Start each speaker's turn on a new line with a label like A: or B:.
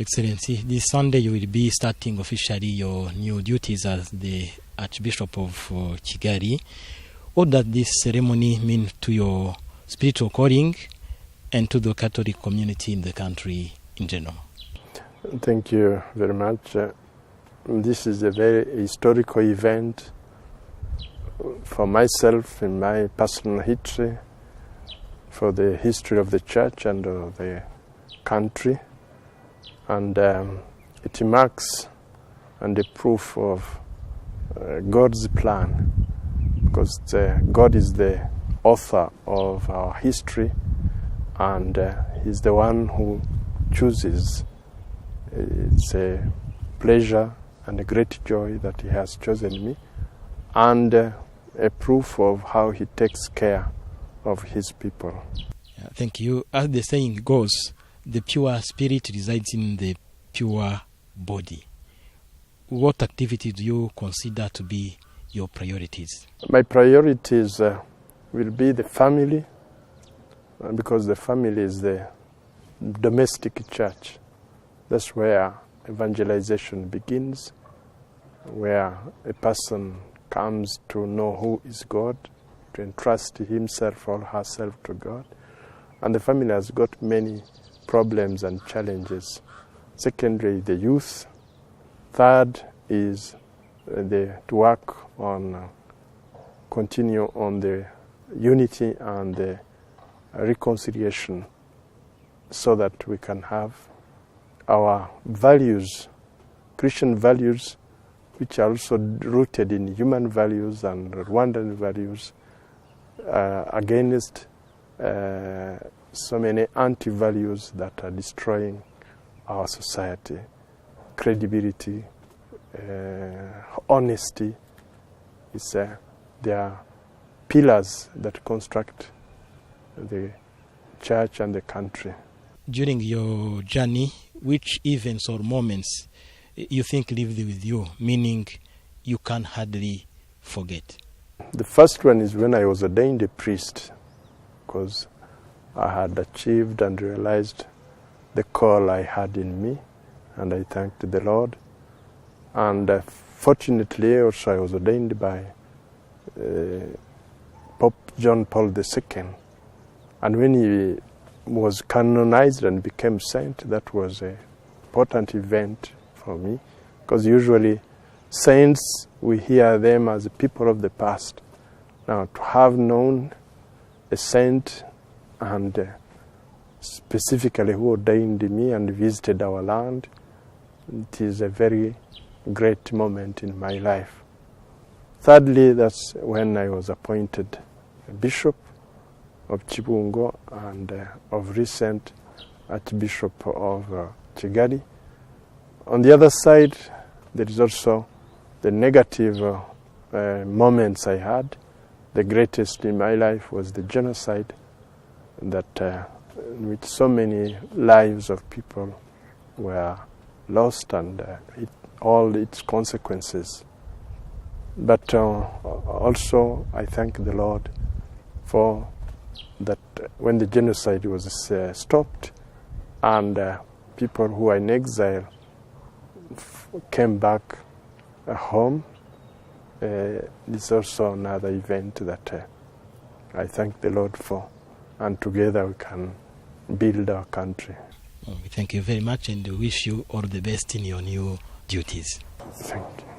A: Excellency, this Sunday you will be starting officially your new duties as the Archbishop of Kigali. What does this ceremony mean to your spiritual calling and to the Catholic community in the country in general?
B: Thank you very much. This is a very historical event for myself in my personal history, for the history of the Church and of the country. And it marks and a proof of God's plan, because God is the author of our history, and He's the one who chooses. It's a pleasure and a great joy that He has chosen me, and a proof of how He takes care of His people.
A: Thank you. As the saying goes, the pure spirit resides in the pure body. What activities do you consider to be your priorities?
B: My priorities will be the family, because the family is the domestic church. That's where evangelization begins, where a person comes to know who is God, to entrust himself or herself to God. And the family has got many problems and challenges. Secondly, the youth. Third is to work on, continue on the unity and the reconciliation, so that we can have our values, Christian values, which are also rooted in human values and Rwandan values, against so many anti-values that are destroying our society. Credibility, honesty, they are pillars that construct the church and the country.
A: During your journey, which events or moments you think lived with you, meaning you can hardly forget?
B: The first one is when I was ordained a priest, because I had achieved and realized the call I had in me, and I thanked the Lord. And fortunately also I was ordained by Pope John Paul II. And when he was canonized and became saint, that was an important event for me, because usually saints, we hear them as people of the past. Now, to have known a saint and specifically who ordained me and visited our land, it is a very great moment in my life. Thirdly, that's when I was appointed a bishop of Chibungo and of recent Archbishop of Kigali. On the other side, there is also the negative moments I had. The greatest in my life was the genocide, that in which so many lives of people were lost, and all its consequences. But also I thank the Lord for that when the genocide was stopped and people who were in exile came back home. It's also another event that I thank the Lord for, and together we can build our country.
A: Thank you very much, and wish you all the best in your new duties.
B: Thank you.